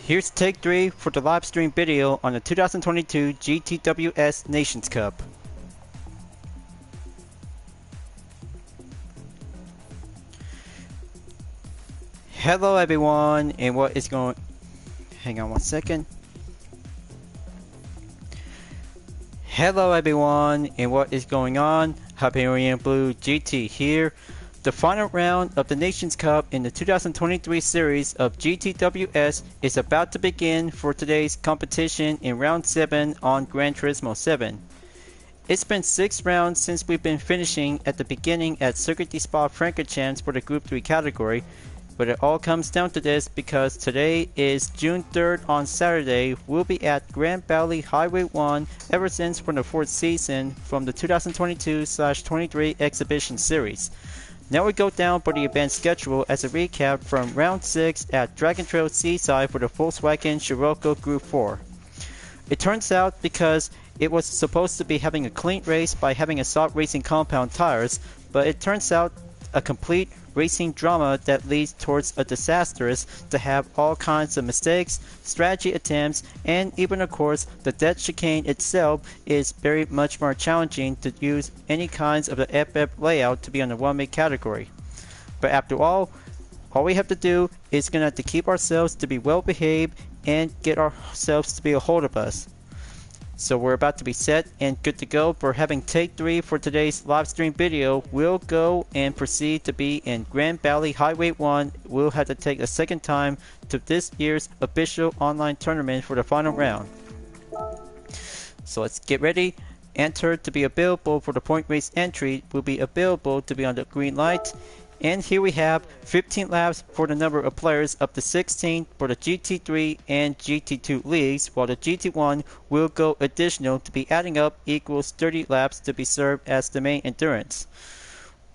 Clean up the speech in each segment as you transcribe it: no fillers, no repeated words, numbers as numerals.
Here's take 3 for the live stream video on the 2022 GTWS Nations Cup. Hello everyone, and what is going... Hang on one second. Hello everyone, and what is going on? Hyperion-Blue-GT here. The final round of the Nations Cup in the 2023 series of GTWS is about to begin for today's competition in round 7 on Gran Turismo 7. It's been 6 rounds since we've been finishing at the beginning at Circuit de Spa-Francorchamps for the Group 3 category, but it all comes down to this because today is June 3rd on Saturday. We'll be at Grand Valley Highway 1 ever since for the 4th season from the 2022/23 exhibition series. Now we go down for the event schedule as a recap from round 6 at Dragon Trail Seaside for the Volkswagen Scirocco Group 4. It turns out because it was supposed to be having a clean race by having a soft racing compound tires, but it turns out a complete racing drama that leads towards a disastrous to have all kinds of mistakes, strategy attempts, and even of course the death chicane itself is very much more challenging to use any kinds of the FF layout to be on the 1-make category. But after all we have to do is gonna have to keep ourselves to be well behaved and get ourselves to be a hold of us. So we're about to be set and good to go for having take 3 for today's live stream video. We'll go and proceed to be in Grand Valley Highway 1. We'll have to take a second time to this year's official online tournament for the final round. So let's get ready. Enter to be available for the point race entry will be available to be on the green light. And here we have 15 laps for the number of players up to 16 for the GT3 and GT2 leagues, while the GT1 will go additional to be adding up equals 30 laps to be served as the main endurance.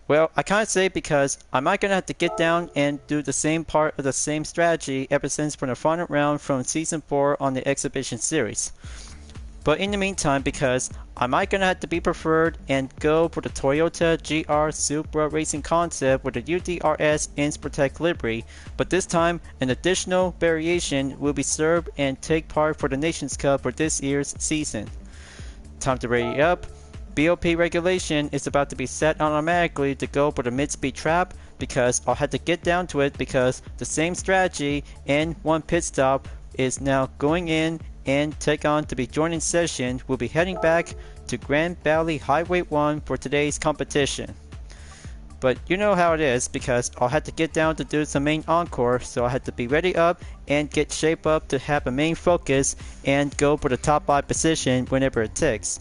Well, I can't say because I might gonna have to get down and do the same part of the same strategy ever since from the final round from season 4 on the exhibition series. But in the meantime, because I might gonna have to be preferred and go for the Toyota GR Supra Racing concept with the UDRS Inspirtech livery, but this time an additional variation will be served and take part for the Nations Cup for this year's season. Time to ready up. BOP regulation is about to be set automatically to go for the mid-speed trap because I'll have to get down to it because the same strategy and one pit stop is now going in and take on to be joining session. We'll be heading back to Grand Valley Highway 1 for today's competition. But you know how it is because I'll have to get down to do some main encore, so I have to be ready up and get shape up to have a main focus and go for the top 5 position whenever it takes.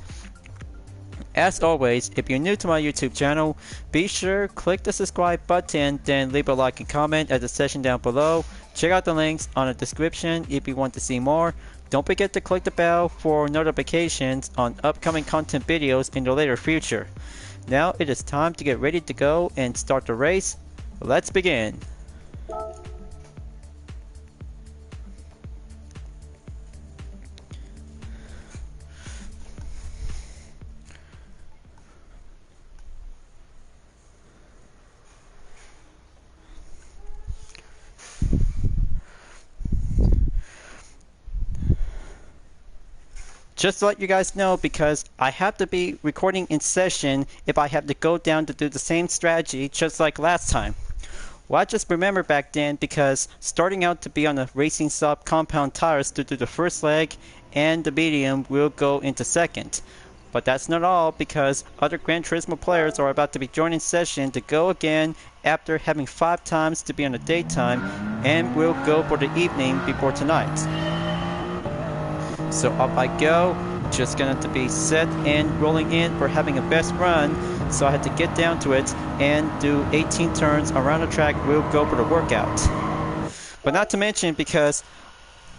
As always, if you're new to my YouTube channel, be sure click the subscribe button, then leave a like and comment at the section down below. Check out the links on the description if you want to see more. Don't forget to click the bell for notifications on upcoming content videos in the later future. Now it is time to get ready to go and start the race. Let's begin. Just to let you guys know, because I have to be recording in session if I have to go down to do the same strategy just like last time. Well, I just remember back then because starting out to be on the racing soft compound tires to do the first leg and the medium will go into second. But that's not all because other Gran Turismo players are about to be joining session to go again after having 5 times to be on the daytime and will go for the evening before tonight. So up I go, just gonna have to be set and rolling in for having a best run, so I had to get down to it and do 18 turns around the track. We'll go for the workout. But not to mention because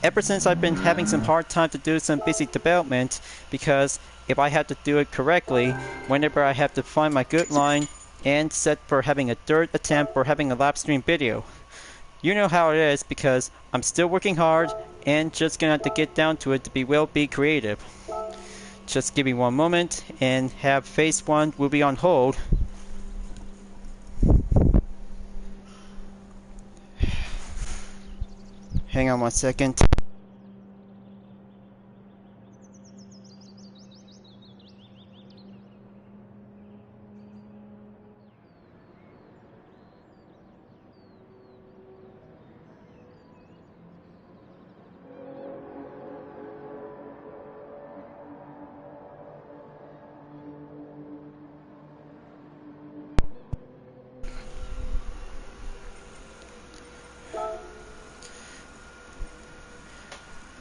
ever since I've been having some hard time to do some busy development, because if I have to do it correctly, whenever I have to find my good line and set for having a 3rd attempt for having a lap stream video. You know how it is because I'm still working hard and just gonna have to get down to it to be creative. Just give me one moment and have phase 1 will be on hold. Hang on one second.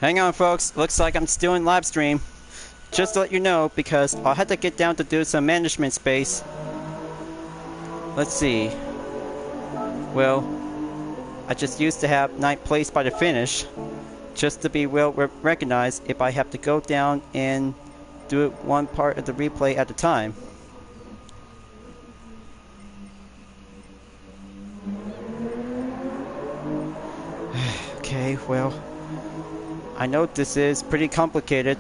Hang on, folks. Looks like I'm still in live stream. Just to let you know, because I'll have to get down to do some management space. Let's see. Well, I just used to have 9th place by the finish, just to be well recognized if I have to go down and do it one part of the replay at a time. Okay, well, I know this is pretty complicated.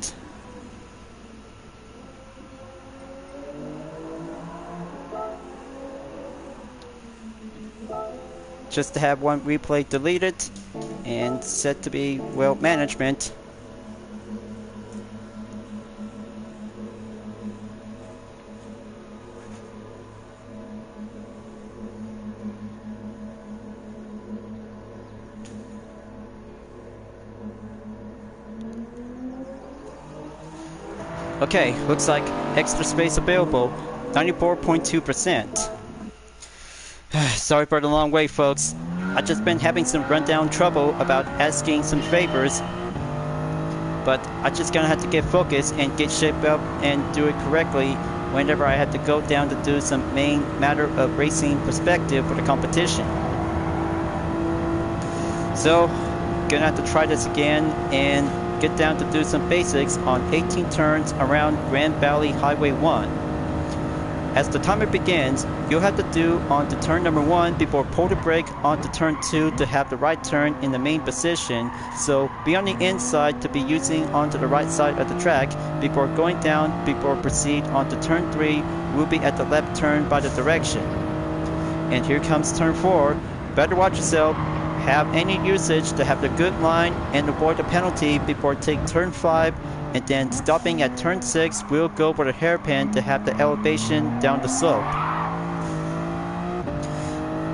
Just to have one replay deleted and set to be well management. Okay, looks like extra space available, 94.2%. Sorry for the long wait, folks. I've just been having some rundown trouble about asking some favors, but I just gonna have to get focused and get shaped up and do it correctly whenever I have to go down to do some main matter of racing perspective for the competition. So, gonna have to try this again and get down to do some basics on 18 turns around Grand Valley Highway 1. As the timer begins, you'll have to do onto turn number 1 before pull the brake onto turn 2 to have the right turn in the main position, so be on the inside to be using onto the right side of the track before going down. Before proceed onto turn 3, we'll be at the left turn by the direction. And here comes turn 4. Better watch yourself. Have any usage to have the good line and avoid a penalty before take turn 5, and then stopping at turn 6, we'll go for the hairpin to have the elevation down the slope.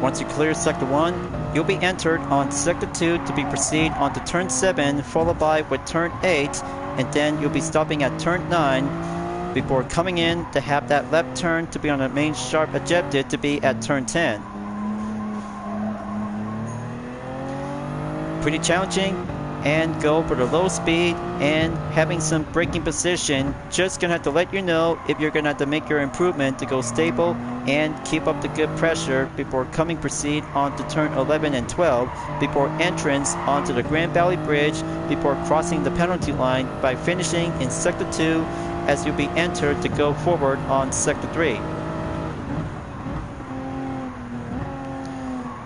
Once you clear sector 1, you'll be entered on sector 2 to be proceed onto turn 7, followed by with turn 8, and then you'll be stopping at turn 9 before coming in to have that left turn to be on the main sharp objective to be at turn 10. Pretty challenging, and go for the low speed and having some braking position. Just gonna have to let you know if you're gonna have to make your improvement to go stable and keep up the good pressure before coming proceed onto turn 11 and 12 before entrance onto the Grand Valley Bridge before crossing the penalty line by finishing in sector 2 as you'll be entered to go forward on sector 3.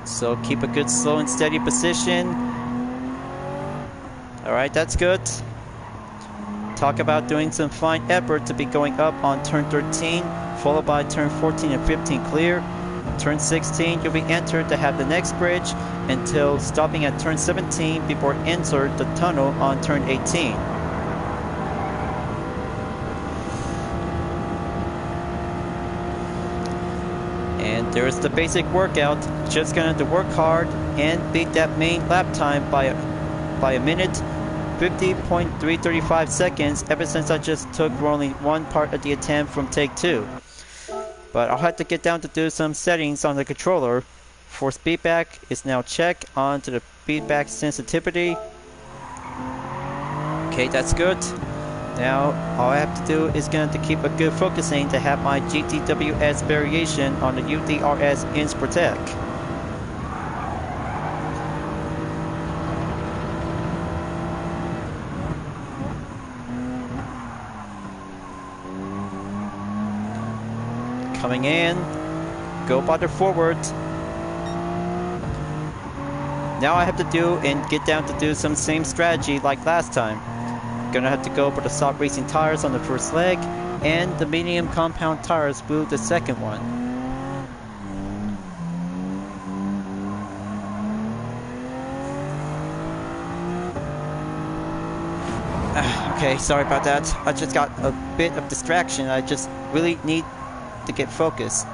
So keep a good slow and steady position. Alright, that's good. Talk about doing some fine effort to be going up on turn 13, followed by turn 14 and 15 clear. Turn 16, you'll be entered to have the next bridge until stopping at turn 17 before enter the tunnel on turn 18. And there's the basic workout. Just gonna have to work hard and beat that main lap time by a minute, 50.335 seconds ever since I just took only one part of the attempt from take 2. But I'll have to get down to do some settings on the controller. For feedback is now checked onto the feedback sensitivity. Okay, that's good. Now all I have to do is going to keep a good focusing to have my GTWS variation on the UDRS inch protect. Coming in, go farther forward. Now I have to do and get down to do some same strategy like last time. Gonna have to go for the soft racing tires on the first leg and the medium compound tires with the second one. Okay, sorry about that. I just got a bit of distraction. I just really need to get focused.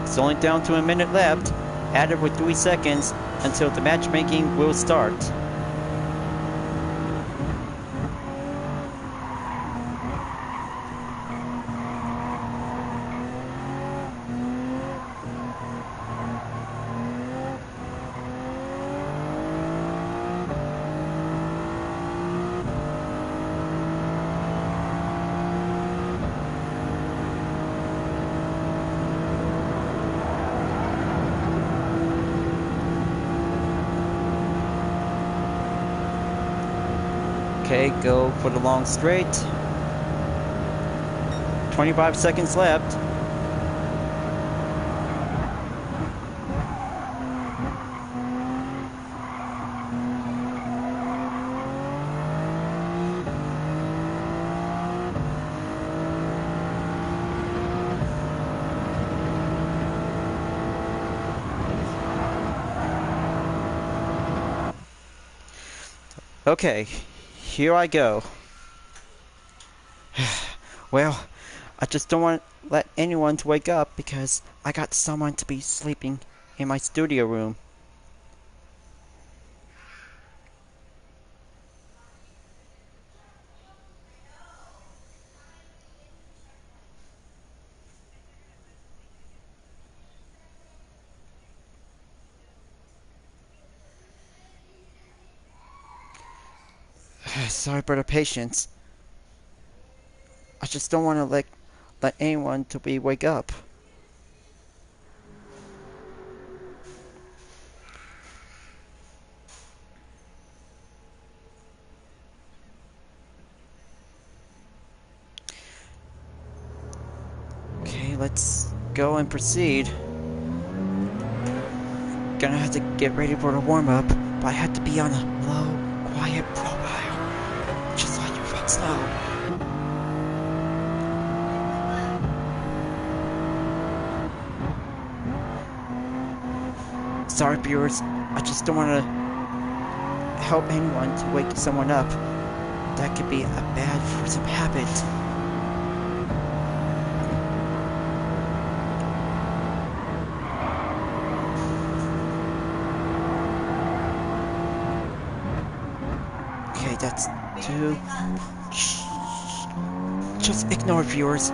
It's only down to a minute left, added with 3 seconds until the matchmaking will start. Okay, go for the long straight. 25 seconds left. Okay, here I go. Well, I just don't want to let anyone to wake up because I got someone to be sleeping in my studio room. Sorry for the patience. I just don't want to let anyone to be wake up. Okay, let's go and proceed. Gonna have to get ready for the warm-up, but I have to be on a low, quiet profile. Just let your friends know. Sorry, viewers. I just don't want to help anyone to wake someone up. That could be a bad force of habit. Okay, that's two. Shh. Just ignore, viewers.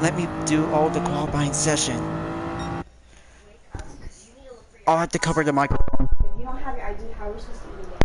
Let me do all the qualifying session. I'll have to cover the microphone. If you don't have your ID, how are we supposed to even get?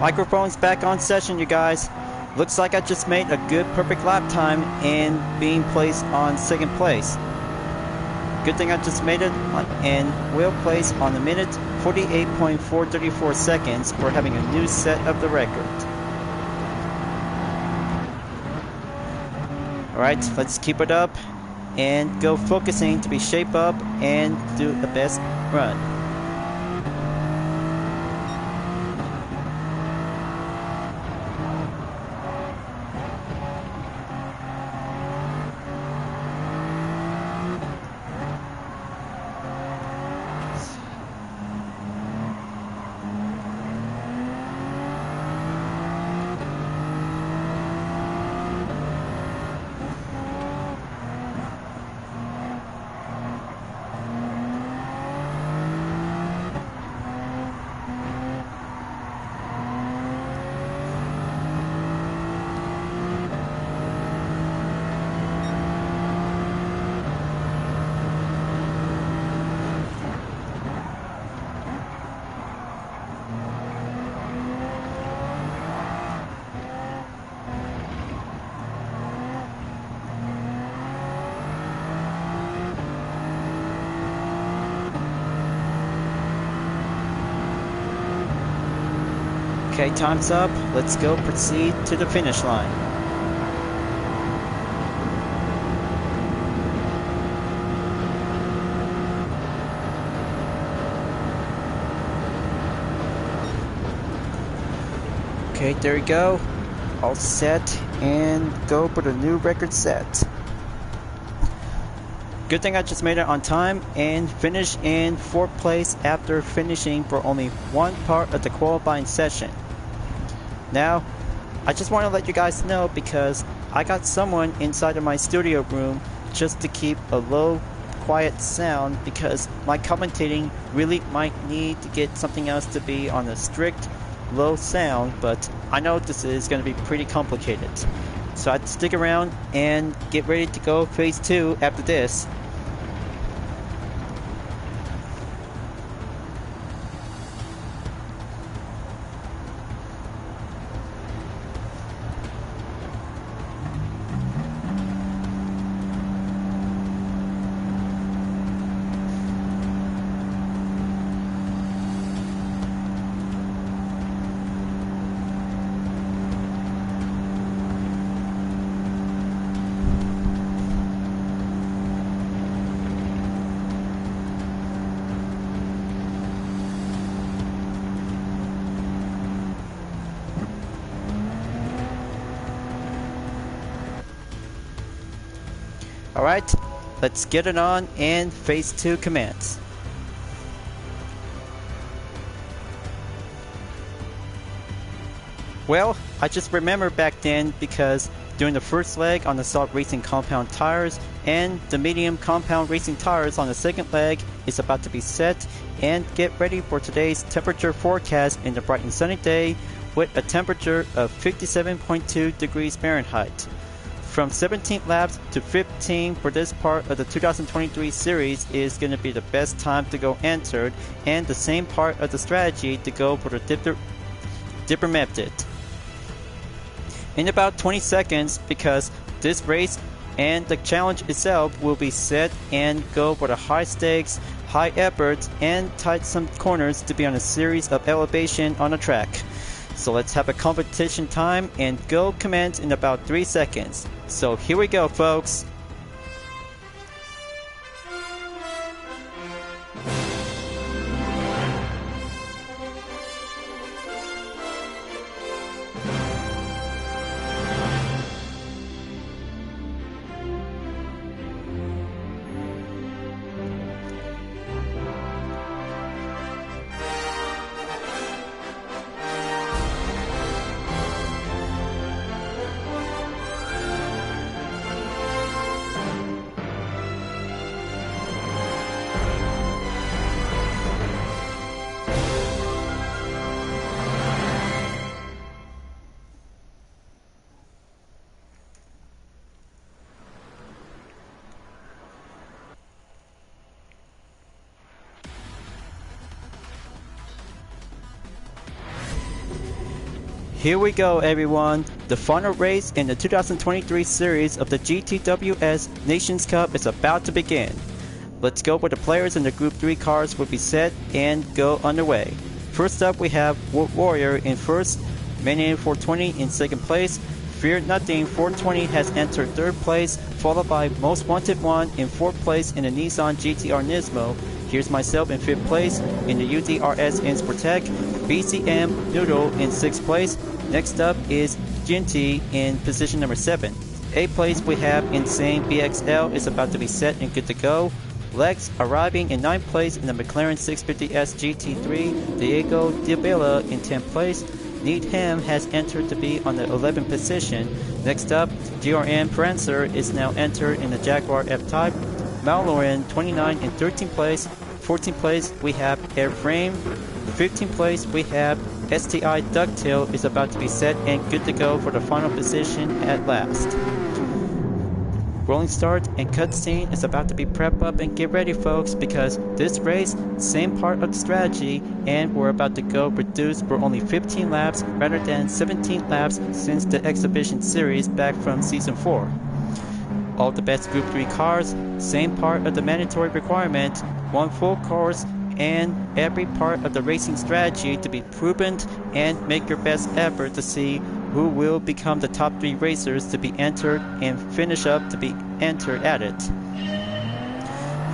Microphone's back on session, you guys. Looks like I just made a good perfect lap time and being placed on second place. Good thing I just made it and will place on the minute 48.434 seconds for having a new set of the record. Alright, let's keep it up and go focusing to be shape up and do the best run. Okay, time's up. Let's go proceed to the finish line. Okay, there we go. All set and go for the new record set. Good thing I just made it on time and finished in 4th place after finishing for only one part of the qualifying session. Now, I just want to let you guys know because I got someone inside of my studio room just to keep a low, quiet sound because my commentating really might need to get something else to be on a strict, low sound, but I know this is going to be pretty complicated. So I'd stick around and get ready to go phase 2 after this. Alright, let's get it on and phase 2 commence. Well, I just remember back then because during the first leg on the soft racing compound tires and the medium compound racing tires on the second leg is about to be set, and get ready for today's temperature forecast in the bright and sunny day with a temperature of 57.2 degrees Fahrenheit. From 17 laps to 15 for this part of the 2023 series is going to be the best time to go entered, and the same part of the strategy to go for the dipper method. In about 20 seconds, because this race and the challenge itself will be set and go for the high stakes, high effort, and tight some corners to be on a series of elevation on the track. So let's have a competition time and go commence in about 3 seconds. So here we go, folks. Here we go, everyone. The final race in the 2023 series of the GTWS Nations Cup is about to begin. Let's go where the players in the Group 3 cars will be set and go underway. First up, we have Wood Warrior in first, Maniac 420 in second place. Fear Nothing 420 has entered third place, followed by Most Wanted 1 in fourth place in the Nissan GT Nismo. Here's myself in fifth place in the UDRS Insportec. BCM Noodle in sixth place. Next up is Ginty in position number 7. 8th place we have Insane BXL is about to be set and good to go. Lex arriving in 9th place in the McLaren 650S GT3. Diego Diabella in 10th place. Need Him has entered to be on the 11th position. Next up, GRM Prancer is now entered in the Jaguar F-Type. Maloran 29 in 13th place. 14th place we have Airframe. 15th place we have STI Ducktail is about to be set and good to go for the final position at last. Rolling start and cutscene is about to be prepped up, and get ready folks, because this race, same part of the strategy, and we're about to go reduced for only 15 laps rather than 17 laps since the exhibition series back from season 4. All the best Group 3 cars, same part of the mandatory requirement, one full course, and every part of the racing strategy to be proven, and make your best effort to see who will become the top 3 racers to be entered and finish up to be entered at it.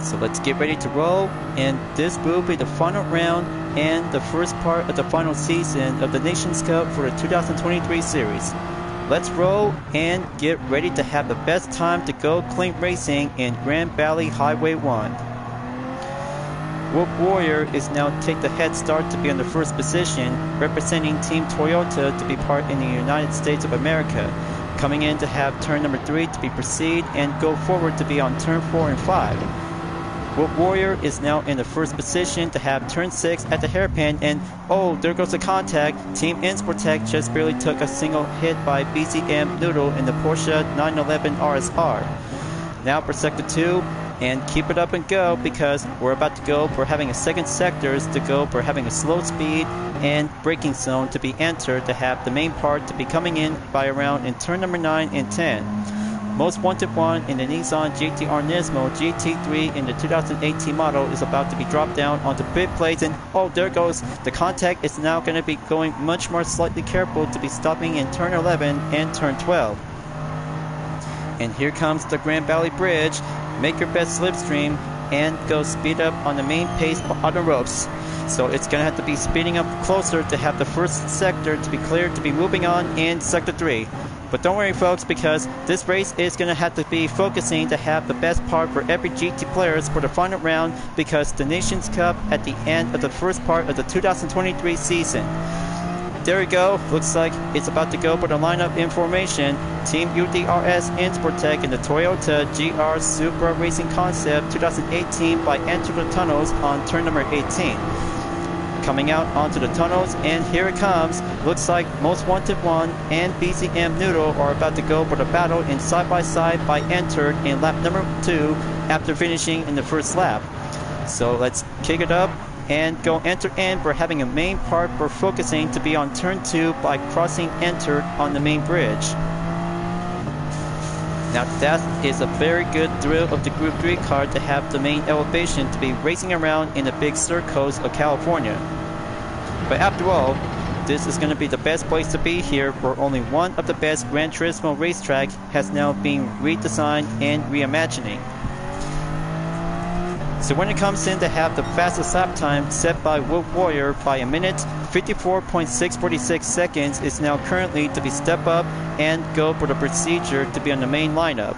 So let's get ready to roll, and this will be the final round and the first part of the final season of the Nations Cup for the 2023 series. Let's roll and get ready to have the best time to go clean racing in Grand Valley Highway 1. Wood Warrior is now take the head start to be on the first position, representing Team Toyota to be part in the United States of America. Coming in to have turn number 3 to be proceed and go forward to be on turn 4 and 5. Wood Warrior is now in the first position to have turn 6 at the hairpin, and oh, there goes the contact. Team Insportec just barely took a single hit by BCM Noodle in the Porsche 911 RSR. Now for sector 2. And keep it up and go, because we're about to go for having a second sectors to go for having a slow speed and braking zone to be entered to have the main part to be coming in by around in turn number 9 and 10. Most Wanted 1 in the Nissan GT Nismo GT3 in the 2018 model is about to be dropped down onto pit plates, and oh, there goes the contact. Is now going to be going much more slightly careful to be stopping in turn 11 and turn 12. And here comes the Grand Valley Bridge. Make your best slipstream and go speed up on the main pace on the ropes. So it's going to have to be speeding up closer to have the first sector to be cleared to be moving on in sector 3. But don't worry folks, because this race is going to have to be focusing to have the best part for every GT players for the final round, because the Nations Cup at the end of the first part of the 2023 season. There we go, looks like it's about to go for the lineup information. Team UDRS Insportec in the Toyota GR Supra Racing Concept 2018 by Enter the Tunnels on turn number 18. Coming out onto the tunnels, and here it comes. Looks like Most Wanted 1 and BCM Noodle are about to go for the battle in side-by-side by Enter in lap number 2 after finishing in the first lap. So let's kick it up and go enter in for having a main part for focusing to be on turn 2 by crossing enter on the main bridge. Now that is a very good thrill of the Group 3 car to have the main elevation to be racing around in the big circles of California. But after all, this is going to be the best place to be here, where only one of the best Gran Turismo racetrack has now been redesigned and reimagining. So when it comes in to have the fastest lap time set by Wood Warrior by a minute, 54.646 seconds is now currently to be step up and go for the procedure to be on the main lineup.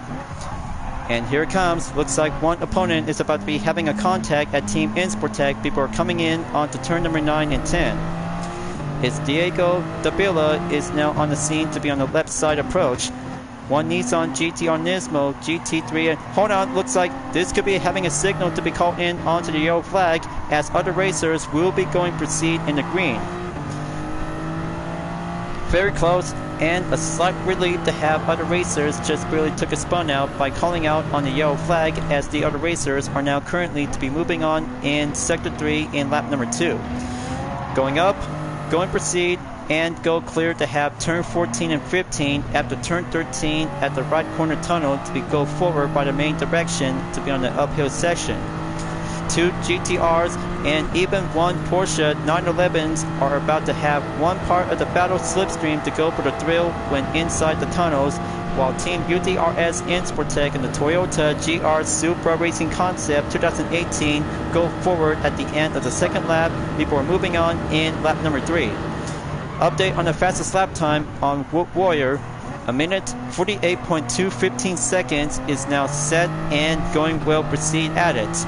And here it comes. Looks like one opponent is about to be having a contact at Team Insportec before coming in onto turn number 9 and 10. It's Diego Dabila is now on the scene to be on the left side approach. One Nissan GT Nismo GT3, and hold on, looks like this could be having a signal to be called in onto the yellow flag, as other racers will be going proceed in the green. Very close, and a slight relief to have other racers just barely took a spun out by calling out on the yellow flag, as the other racers are now currently to be moving on in sector 3 in lap number 2. Going up, going proceed, and go clear to have turn 14 and 15 after turn 13 at the right corner tunnel to be go forward by the main direction to be on the uphill section. 2 GTRs and even 1 Porsche 911s are about to have one part of the battle slipstream to go for the thrill when inside the tunnels, while Team UTRS in Sportec and the Toyota GR Supra Racing Concept 2018 go forward at the end of the second lap before moving on in lap number 3. Update on the fastest lap time on Warrior. A minute 48.215 seconds is now set and going well proceed at it.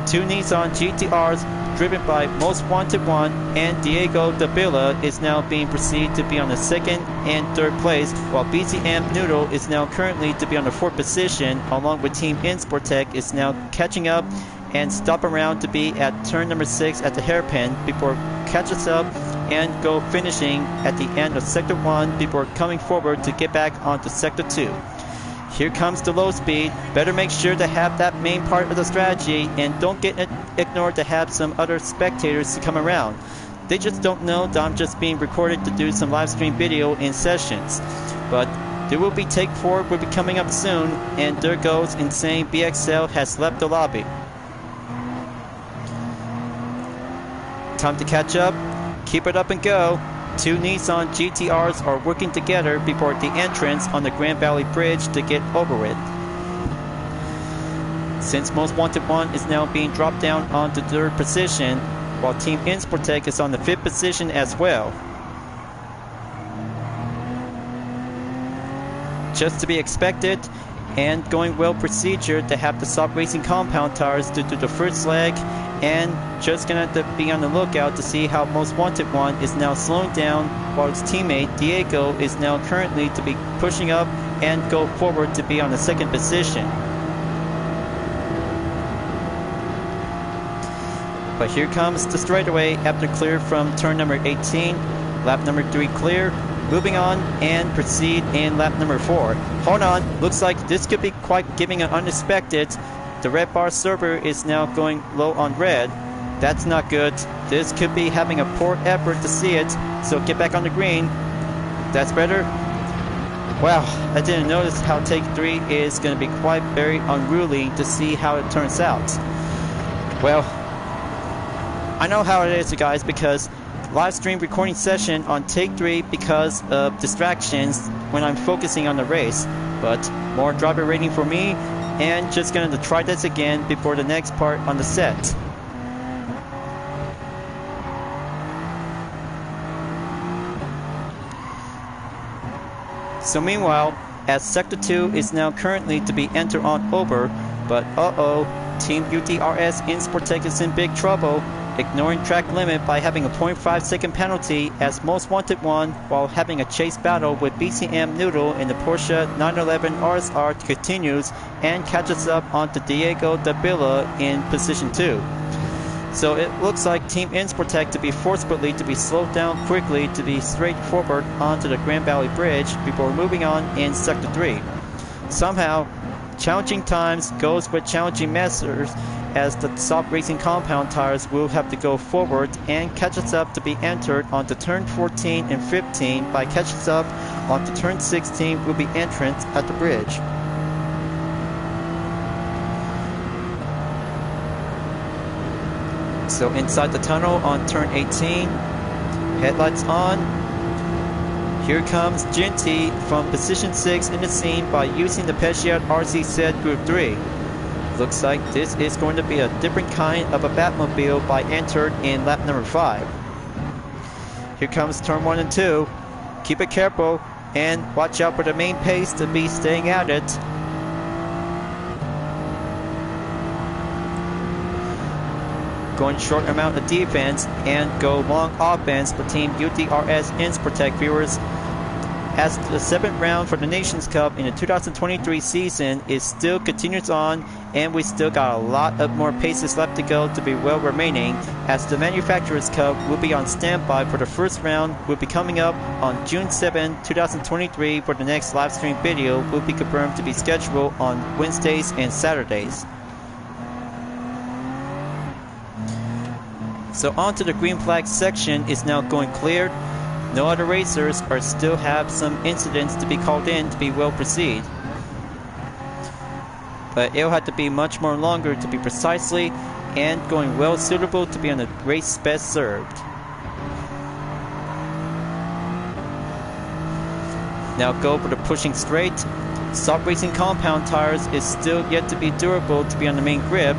2 Nissan GTRs driven by Most Wanted 1 and Diego Davila is now being perceived to be on the 2nd and 3rd place, while BCM Noodle is now currently to be on the 4th position, along with Team Sportec is now catching up and stop around to be at turn number 6 at the hairpin before catches up and go finishing at the end of Sector 1 before coming forward to get back onto Sector 2. Here comes the low speed. Better make sure to have that main part of the strategy and don't get ignored to have some other spectators to come around. They just don't know that I'm just being recorded to do some live stream video in sessions. But there will be take 4 will be coming up soon, and there goes Insane BXL has left the lobby. Time to catch up. Keep it up and go. 2 Nissan GTRs are working together before the entrance on the Grand Valley Bridge to get over it. Since Most Wanted 1 is now being dropped down onto 3rd position, while Team Sportec is on the 5th position as well. Just to be expected, and going well procedure to have the soft racing compound tires to do the first leg, and just gonna have to be on the lookout to see how Most Wanted 1 is now slowing down while his teammate Diego is now currently to be pushing up and go forward to be on the 2nd position. But here comes the straightaway after clear from turn number 18, lap number 3 clear. Moving on and proceed in lap number 4. Hold on, looks like this could be quite giving an unexpected. The red bar server is now going low on red. That's not good. This could be having a poor effort to see it, so get back on the green. That's better. Wow, I didn't notice how take 3 is going to be quite very unruly to see how it turns out. Well, I know how it is, you guys, because live stream recording session on take 3 because of distractions when I'm focusing on the race, but more driver rating for me, and just going to try this again before the next part on the set. So meanwhile, as Sector 2 is now currently to be entered on over, but Team UTRS in Sportec is in big trouble, ignoring track limit by having a 0.5 second penalty as Most Wanted 1 while having a chase battle with BCM Noodle in the Porsche 911 RSR continues and catches up onto Diego Davila in position 2. So it looks like Team Sportec to be forcefully to be slowed down quickly to be straight forward onto the Grand Valley Bridge before moving on in Sector 3. Somehow, challenging times goes with challenging measures as the soft racing compound tires will have to go forward and catches up to be entered onto turn 14 and 15 by catches up onto turn 16 will be entrance at the bridge. So inside the tunnel on turn 18, headlights on. Here comes Ginty from position 6 in the scene by using the Peugeot RCZ Group 3. Looks like this is going to be a different kind of a Batmobile by entered in lap number 5. Here comes turn 1 and 2. Keep it careful and watch out for the main pace to be staying at it. Going short amount of defense and go long offense for Team UTRS in Sportec viewers, as the 7th round for the Nations Cup in the 2023 season is still continues on, and we still got a lot of more paces left to go to be well remaining, as the Manufacturers Cup will be on standby for the first round will be coming up on June 7, 2023 for the next live stream video will be confirmed to be scheduled on Wednesdays and Saturdays. So on to the green flag section is now going cleared. no other racers are still have some incidents to be called in to be well proceed. But it'll have to be much more longer to be precisely and going well suitable to be on the race best served. Now go for the pushing straight. Soft Racing compound tires is still yet to be durable to be on the main grip.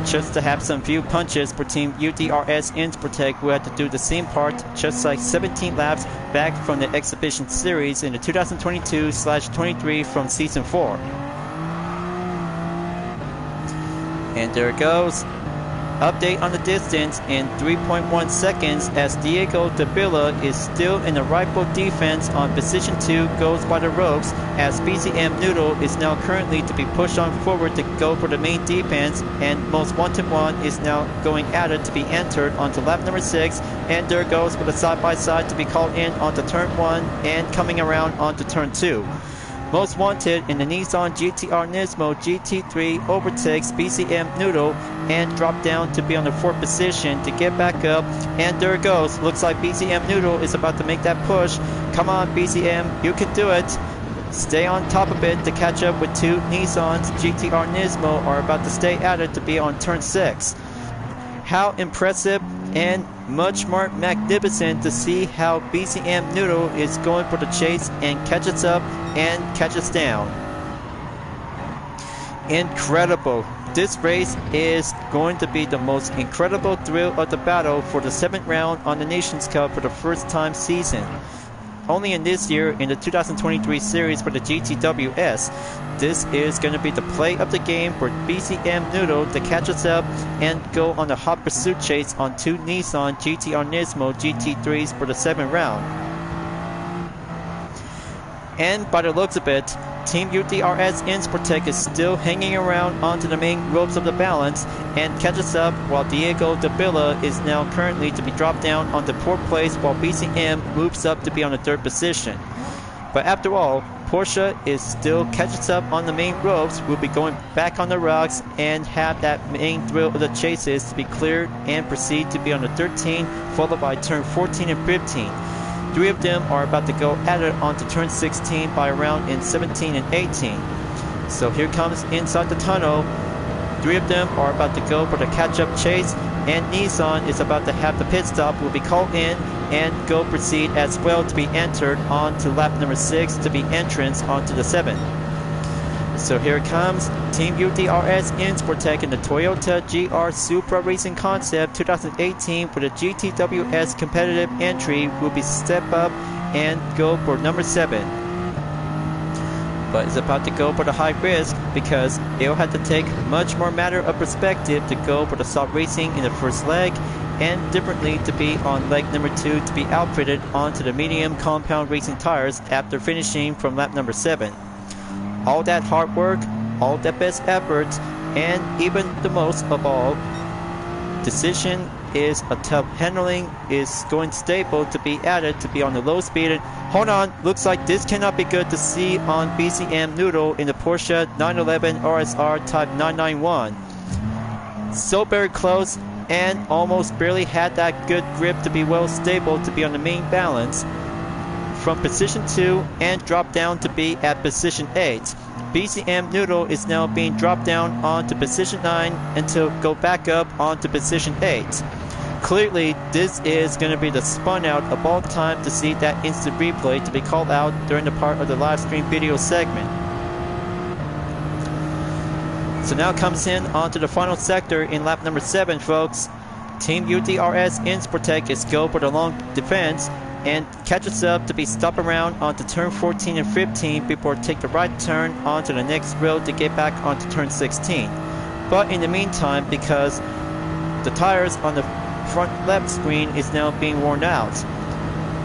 Just to have some few punches for Team UDRS Innsbruck who had to do the same part just like 17 laps back from the exhibition series in the 2022/23 from season 4. And there it goes. Update on the distance in 3.1 seconds as Diego Davila is still in the rifle defense on position 2, goes by the ropes as BCM Noodle is now currently to be pushed on forward to go for the main defense, and Most Wanted One is now going at it to be entered onto lap number 6, and there goes for the side-by-side to be called in onto turn 1 and coming around onto turn 2. Most Wanted in the Nissan GTR Nismo GT3 overtakes BCM Noodle and drop down to be on the 4th position to get back up, and there it goes. Looks like BCM Noodle is about to make that push. Come on BCM, you can do it. Stay on top of it to catch up with 2 Nissans GTR Nismo are about to stay at it to be on turn 6. How impressive and much more magnificent to see how BCM Noodle is going for the chase and catches up and catches down. Incredible. This race is going to be the most incredible thrill of the battle for the 7th round on the Nations Cup for the first time season. Only in this year in the 2023 series for the GTWS. This is going to be the play of the game for BCM Noodle to catch us up and go on the hot pursuit chase on 2 Nissan GTR Nismo GT3s for the 7th round. And by the looks of it, Team UDRS Innsbruck is still hanging around onto the main ropes of the balance and catches up, while Diego Davila is now currently to be dropped down onto 4th place while BCM moves up to be on the 3rd position. But after all, Porsche is still catches up on the main ropes, will be going back on the rocks and have that main thrill of the chases to be cleared and proceed to be on the 13, followed by turn 14 and 15. 3 of them are about to go at it onto turn 16 by around in 17 and 18. So here comes inside the tunnel. 3 of them are about to go for the catch-up chase, and Nissan is about to have the pit stop, will be called in and go proceed as well to be entered onto lap number 6 to be entrance onto the 7th. So here it comes. Team UDRS Innsbruck in the Toyota GR Supra Racing Concept 2018 for the GTWS competitive entry will be step up and go for number 7. But it's about to go for the high risk because it'll have to take much more matter of perspective to go for the soft racing in the first leg, and differently to be on leg number 2 to be outfitted onto the medium compound racing tires after finishing from lap number 7. All that hard work, all that best effort, and even the most of all, decision is a tough handling is going stable to be added to be on the low speed. And hold on, looks like this cannot be good to see on BCM Noodle in the Porsche 911 RSR Type 991. So very close and almost barely had that good grip to be well stable to be on the main balance. From position 2 and drop down to be at position 8. BCM Noodle is now being dropped down onto position 9 until go back up onto position 8. Clearly, this is going to be the spun out of all time to see that instant replay to be called out during the part of the live stream video segment. So now comes in onto the final sector in lap number 7, folks. Team UDRS Innsbruck is go for the long defense and catches up to be stopped around onto turn 14 and 15 before take the right turn onto the next road to get back onto turn 16. But in the meantime, because the tires on the front left screen is now being worn out.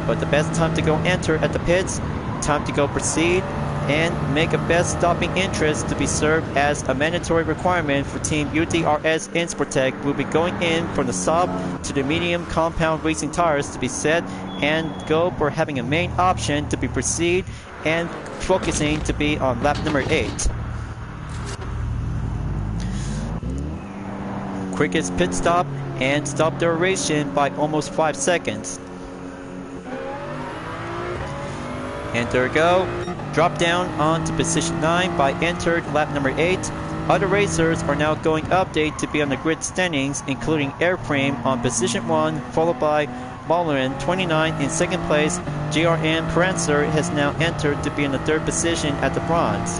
But the best time to go enter at the pits, time to go proceed and make a best stopping interest to be served as a mandatory requirement for Team UDRS Innsbruck will be going in from the soft to the medium compound racing tires to be set and go for having a main option to be proceed and focusing to be on lap number 8. Quickest pit stop and stop duration by almost 5 seconds. And there we go. Drop down onto position 9 by entered lap number 8. Other racers are now going update to be on the grid standings, including Airframe on position 1, followed by Mullerin 29 in second place. GRN Prancer has now entered to be in the third position at the bronze.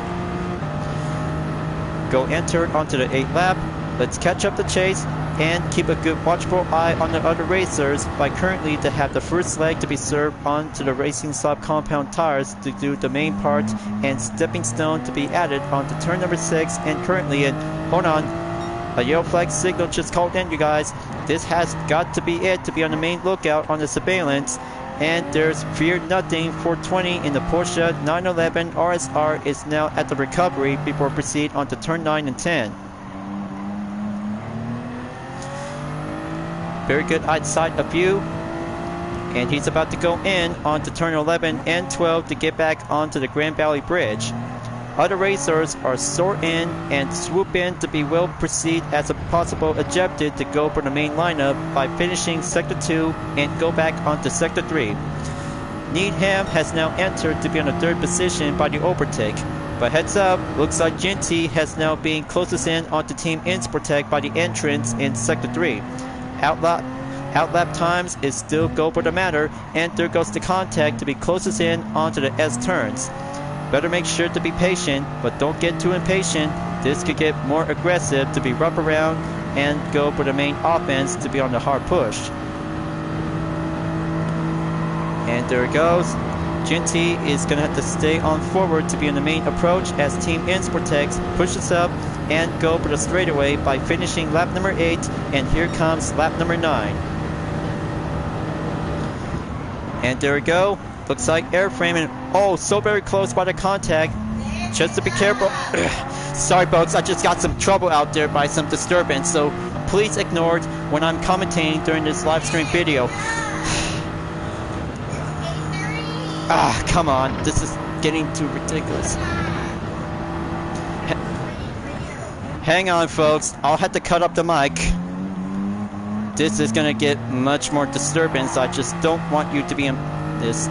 Go entered onto the 8th lap. Let's catch up the chase and keep a good watchful eye on the other racers by currently to have the first leg to be served onto the Racing Slop compound tires to do the main part and stepping stone to be added onto turn number 6 and currently in, hold on, a yellow flag signal just called in, you guys. This has got to be it to be on the main lookout on the surveillance. And there's Fear Nothing 420 in the Porsche 911 RSR is now at the recovery before proceed onto turn 9 and 10. Very good outside of view. And he's about to go in onto turn 11 and 12 to get back onto the Grand Valley Bridge. Other racers are sort in and swoop in to be well proceed as a possible objective to go for the main lineup by finishing Sector 2 and go back onto Sector 3. Needham has now entered to be on the third position by the overtake. But heads up, looks like Ginty has now been closest in onto Team Insportec by the entrance in Sector 3. Outlap times is still go for the matter, and there goes the contact to be closest in onto the S turns. Better make sure to be patient, but don't get too impatient. This could get more aggressive to be rough around and go for the main offense to be on the hard push. And there it goes. Ginty is going to have to stay on forward to be in the main approach as Team Insportex pushes up and go for the straightaway by finishing lap number 8, and here comes lap number 9. And there we go. Looks like Airframe and oh, so very close by the contact. Just to be careful. Sorry folks, I just got some trouble out there by some disturbance, so please ignore it when I'm commentating during this live stream video. Ah, come on. This is getting too ridiculous. Hang on folks, I'll have to cut up the mic. This is gonna get much more disturbance. I just don't want you to be in this.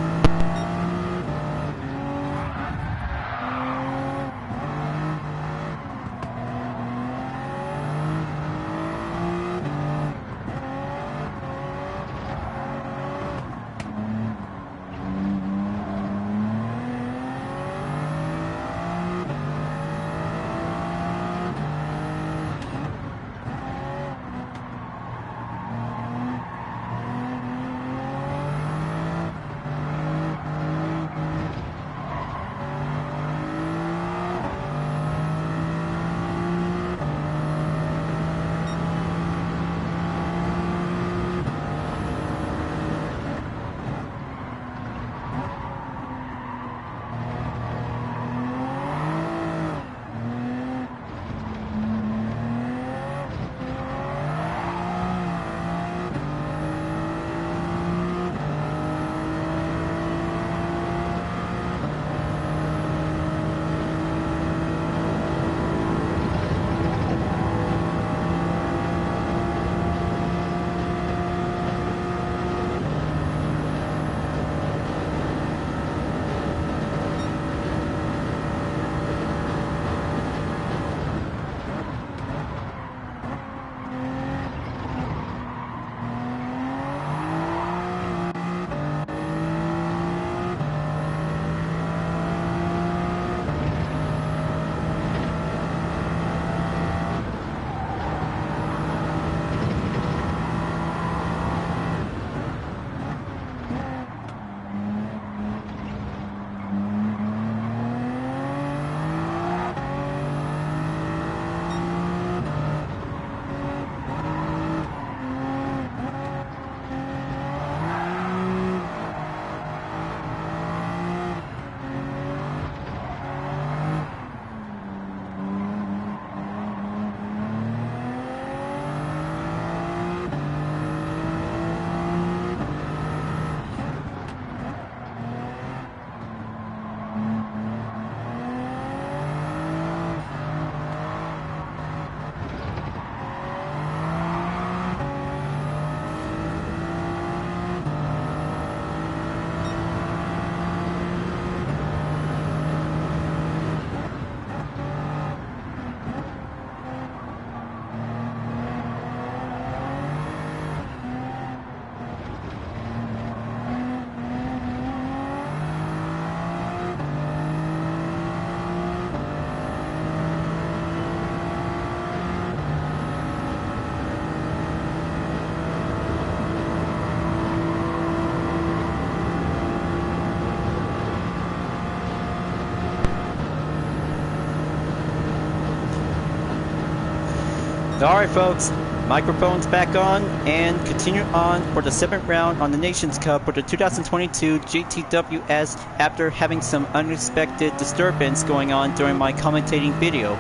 Alright folks, microphone's back on and continue on for the 7th round on the Nations Cup for the 2022 GTWS after having some unexpected disturbance going on during my commentating video.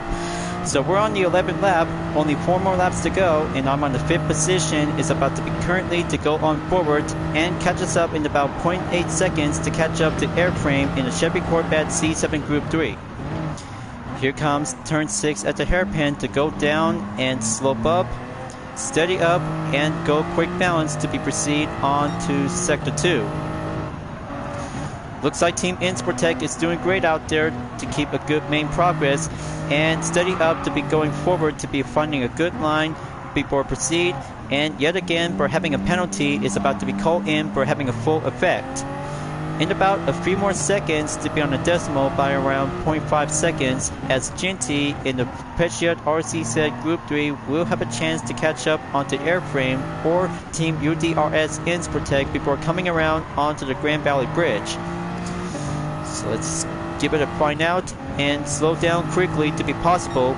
So we're on the 11th lap, only 4 more laps to go, and I'm on the 5th position. Is about to be currently to go on forward and catch us up in about 0.8 seconds to catch up to Airframe in the Chevy Corvette C7 Group 3. Here comes turn 6 at the hairpin to go down and slope up, steady up, and go quick balance to be proceed on to sector 2. Looks like Team Insportec is doing great out there to keep a good main progress and steady up to be going forward to be finding a good line before proceed, and yet again for having a penalty is about to be called in for having a full effect. In about a few more seconds to be on the decimal by around 0.5 seconds as Ginty in the Peugeot RCZ Group 3 will have a chance to catch up onto Airframe or Team UDRS Insportec before coming around onto the Grand Valley Bridge. So let's give it a find out and slow down quickly to be possible.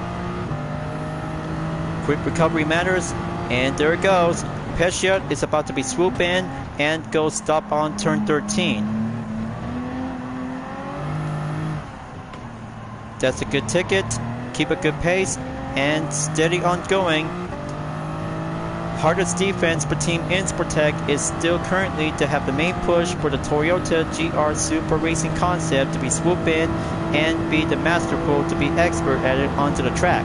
Quick recovery matters, and there it goes. Peugeot is about to be swoop in and go stop on turn 13. That's a good ticket. Keep a good pace and steady on going. Hardest defense for Team Insportec is still currently to have the main push for the Toyota GR Super Racing concept to be swoop in and be the masterful to be expert at it onto the track.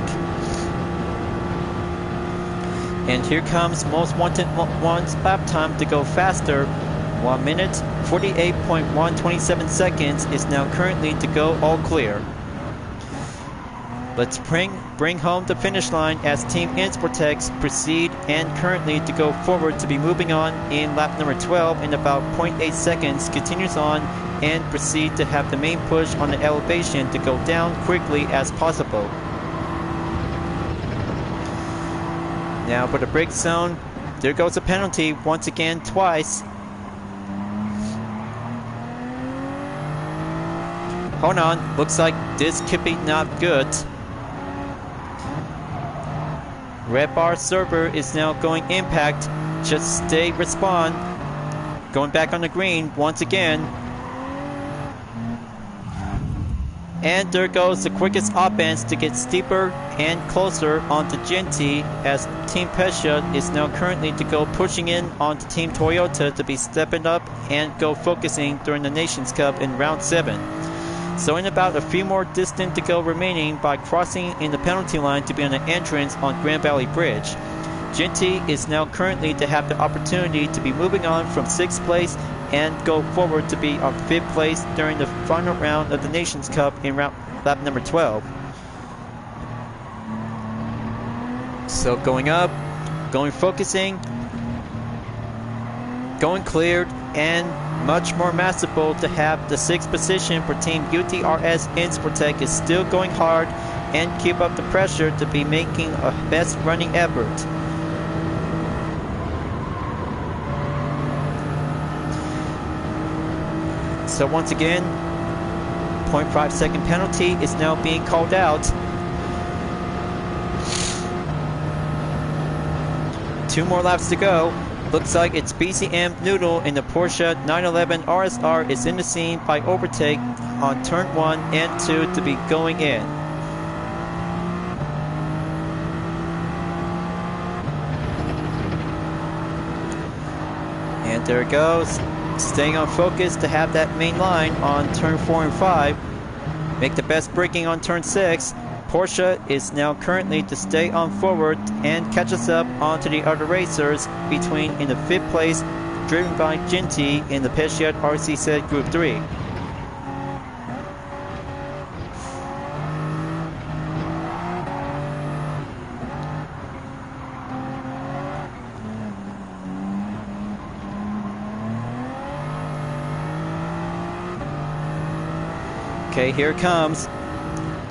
And here comes Most Wanted One's lap time to go faster. 1 minute, 48.127 seconds is now currently to go all clear. Let's bring home the finish line as Team Insportec proceed and currently to go forward to be moving on in lap number 12 in about 0.8 seconds, continues on and proceed to have the main push on the elevation to go down quickly as possible. Now for the brake zone, there goes a penalty once again twice. Hold on, looks like this could be not good. Red bar server is now going impact. Just stay respawn. Going back on the green once again. And there goes the quickest offense to get steeper and closer onto Ginty as Team Peugeot is now currently to go pushing in onto Team Toyota to be stepping up and go focusing during the Nations Cup in round 7. So in about a few more distance to go remaining by crossing in the penalty line to be on the entrance on Grand Valley Bridge. Ginty is now currently to have the opportunity to be moving on from 6th place and go forward to be on 5th place during the final round of the Nations Cup in lap number 12. So going up, going focusing, going cleared, and much more masterful to have the 6th position for Team UDRS Insportec is still going hard and keep up the pressure to be making a best running effort. So once again, 0.5 second penalty is now being called out. 2 more laps to go. Looks like it's BCM Noodle in the Porsche 911 RSR is in the scene by overtake on turn 1 and 2 to be going in. And there it goes. Staying on focus to have that main line on turn 4 and 5. Make the best braking on turn 6. Porsche is now currently to stay on forward and catch us up onto the other racers between in the 5th place, driven by Ginty in the Peugeot RCZ Group 3. Okay, here it comes.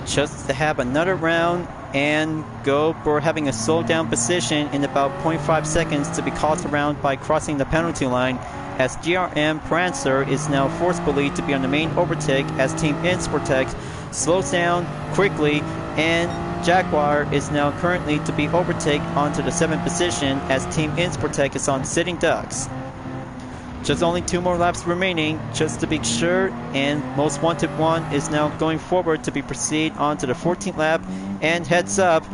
Just to have another round and go for having a slow down position in about 0.5 seconds to be caught around by crossing the penalty line as GRM Prancer is now forcefully to be on the main overtake as Team Insportec slows down quickly and Jaguar is now currently to be overtaken onto the 7th position as Team Insportec is on sitting ducks. Just only 2 more laps remaining just to be sure, and Most Wanted 1 is now going forward to be proceed onto the 14th lap. And heads up,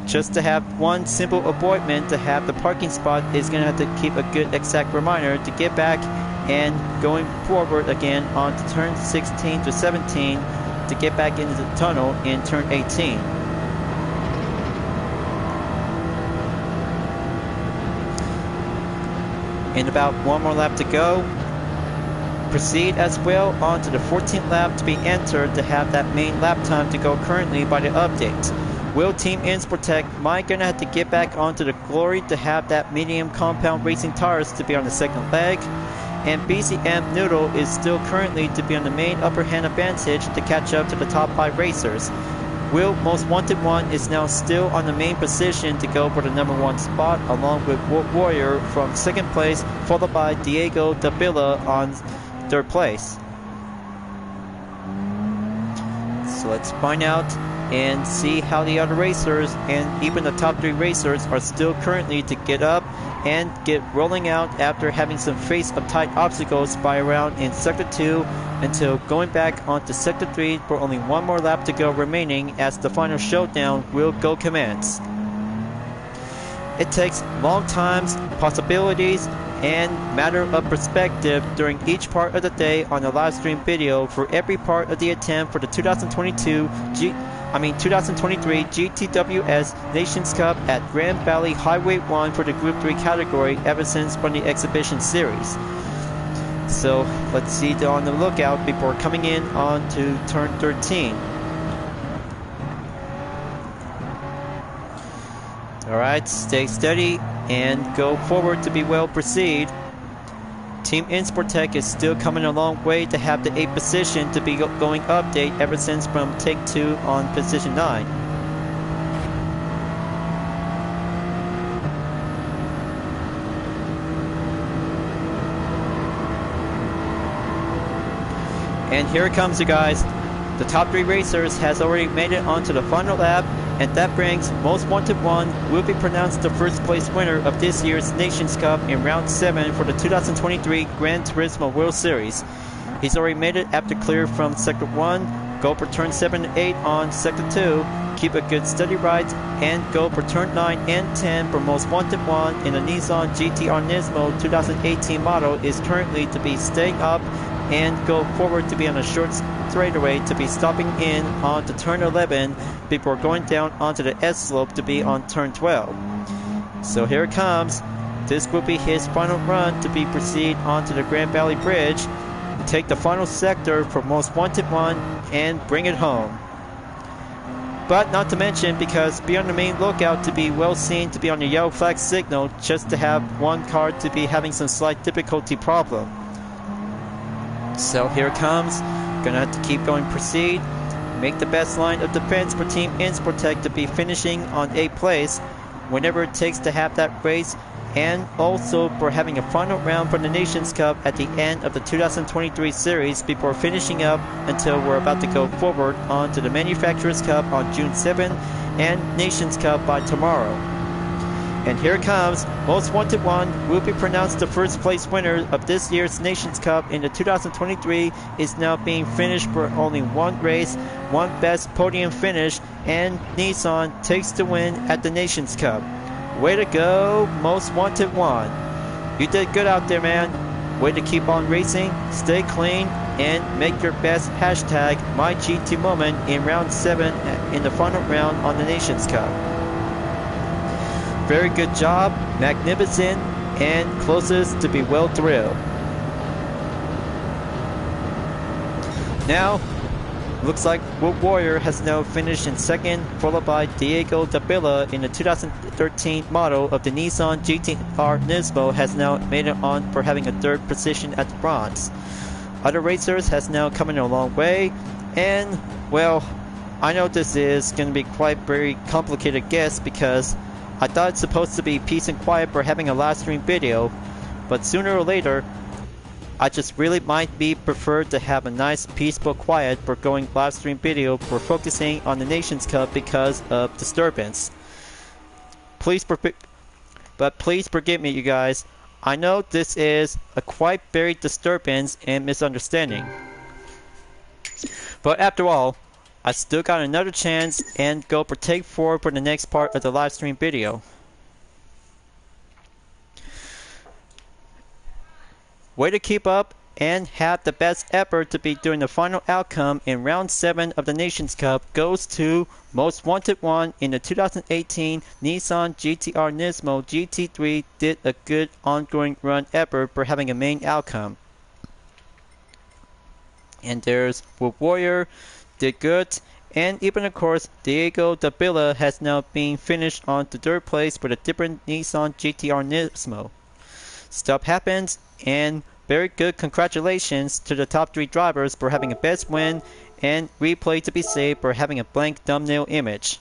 just to have one simple appointment to have the parking spot is going to have to keep a good exact reminder to get back and going forward again onto turn 16 to 17 to get back into the tunnel in turn 18. In about 1 more lap to go. Proceed as well onto the 14th lap to be entered to have that main lap time to go currently by the update. Will Team Insportec might gonna have to get back onto the glory to have that medium compound racing tires to be on the second leg, and BCM Noodle is still currently to be on the main upper hand advantage to catch up to the top 5 racers. Will Most Wanted 1 is now still on the main position to go for the number 1 spot along with Warrior from 2nd place, followed by Diego Davila on 3rd place. So let's find out and see how the other racers and even the top 3 racers are still currently to get up and get rolling out after having some face of tight obstacles by around in Sector 2 until going back onto Sector 3 for only 1 more lap to go remaining as the final showdown will go commence. It takes long times, possibilities, and matter of perspective during each part of the day on the live stream video for every part of the attempt for the 2023 GTWS Nations Cup at Grand Valley Highway 1 for the Group 3 category ever since from the exhibition series. So let's see, they're on the lookout before coming in on to turn 13. Alright, stay steady and go forward to be well proceed. Team Insportec is still coming a long way to have the 8th position to be going update ever since from take 2 on position 9. And here it comes, you guys. The top 3 racers has already made it onto the final lap, and that brings Most Wanted 1 will be pronounced the first place winner of this year's Nations Cup in round 7 for the 2023 Gran Turismo World Series. He's already made it after clear from Sector 1, go for turn 7 and 8 on Sector 2, keep a good steady ride, and go for turn 9 and 10 for Most Wanted 1 in the Nissan GT Nismo 2018 model is currently to be staying up and go forward to be on a short straightaway to be stopping in onto turn 11 before going down onto the S slope to be on turn 12. So here it comes. This will be his final run to be proceed onto the Grand Valley Bridge, take the final sector for Most Wanted 1 and bring it home. But not to mention, because be on the main lookout to be well seen to be on the yellow flag signal just to have one car to be having some slight difficulty problem. So here it comes. Gonna have to keep going, proceed, make the best line of defense for Team Insportec to be finishing on 8th place whenever it takes to have that race, and also for having a final round for the Nations Cup at the end of the 2023 series before finishing up until we're about to go forward on to the Manufacturers Cup on June 7th and Nations Cup by tomorrow. And here it comes. Most Wanted 1 will be pronounced the first place winner of this year's Nations Cup in the 2023 is now being finished for only 1 race, 1 best podium finish, and Nissan takes the win at the Nations Cup. Way to go, Most Wanted 1. You did good out there, man. Way to keep on racing, stay clean, and make your best hashtag MyGT moment in round 7 in the final round on the Nations Cup. Very good job, magnificent, and closest to be well thrilled. Now, looks like Warrior has now finished in 2nd, followed by Diego Davila in the 2013 model of the Nissan GT-R Nismo has now made it on for having a 3rd position at the bronze. Other racers has now come in a long way, and, well, I know this is going to be quite very complicated guess because I thought it's supposed to be peace and quiet for having a live stream video, but sooner or later, I just really might be preferred to have a nice peaceful quiet for going live stream video for focusing on the Nations Cup because of disturbance. Please forgive me, you guys. I know this is a quite buried disturbance and misunderstanding. But after all, I still got another chance and go for take 4 for the next part of the live stream video. Way to keep up and have the best effort to be doing the final outcome in round 7 of the Nations Cup goes to Most Wanted 1 in the 2018 Nissan GT-R Nismo GT3 did a good ongoing run effort for having a main outcome. And there's Wolf Warrior, did good, and even of course Diego Davila has now been finished on the 3rd place with a different Nissan GT-R Nismo. Stuff happens, and very good congratulations to the top 3 drivers for having a best win, and replay to be saved for having a blank thumbnail image.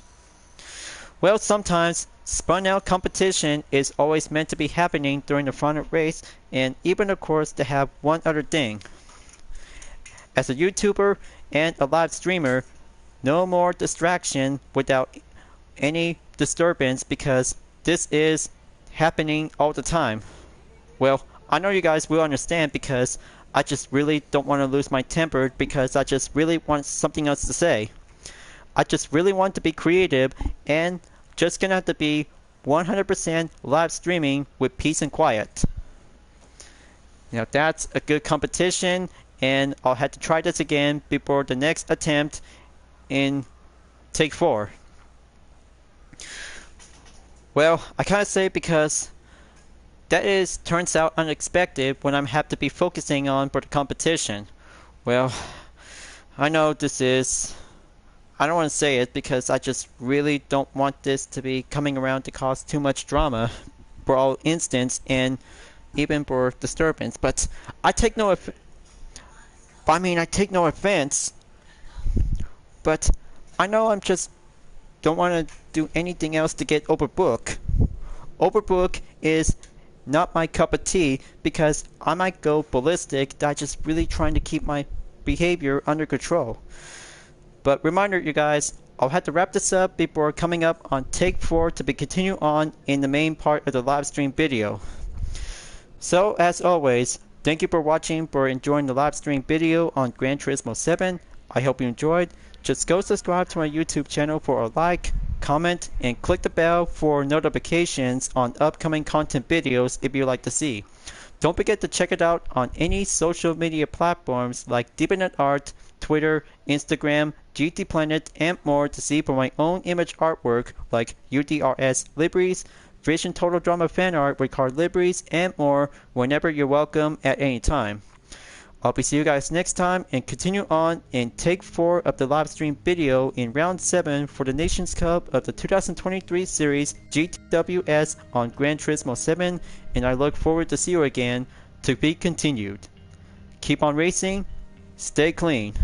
Well, sometimes spun out competition is always meant to be happening during the final race, and even of course to have one other thing. As a YouTuber and a live streamer, no more distraction without any disturbance because this is happening all the time. Well, I know you guys will understand because I just really don't want to lose my temper because I just really want something else to say. I just really want to be creative and just gonna have to be 100% live streaming with peace and quiet. Now that's a good competition, and I'll have to try this again before the next attempt in take 4. Well, I kinda say it because that turns out unexpected when I'm have to be focusing on for the competition. Well, I know this is, I don't want to say it because I just really don't want this to be coming around to cause too much drama for all instance and even for disturbance, but I take no offense, but I know I'm just don't want to do anything else to get overbooked. Overbook is not my cup of tea because I might go ballistic that I just really trying to keep my behavior under control. But reminder you guys, I'll have to wrap this up before coming up on take 4 to be continue on in the main part of the live stream video. So as always, thank you for watching, for enjoying the live stream video on Gran Turismo 7. I hope you enjoyed. Just go subscribe to my YouTube channel for a like, comment, and click the bell for notifications on upcoming content videos if you'd like to see. Don't forget to check it out on any social media platforms like DeepNetArt, Twitter, Instagram, GT Planet, and more to see for my own image artwork like UDRS liveries, Vision Total Drama fan art with card liveries, and more whenever you're welcome at any time. I'll be see you guys next time and continue on in take 4 of the live stream video in round 7 for the Nations Cup of the 2023 series GTWS on Gran Turismo 7, and I look forward to see you again to be continued. Keep on racing, stay clean.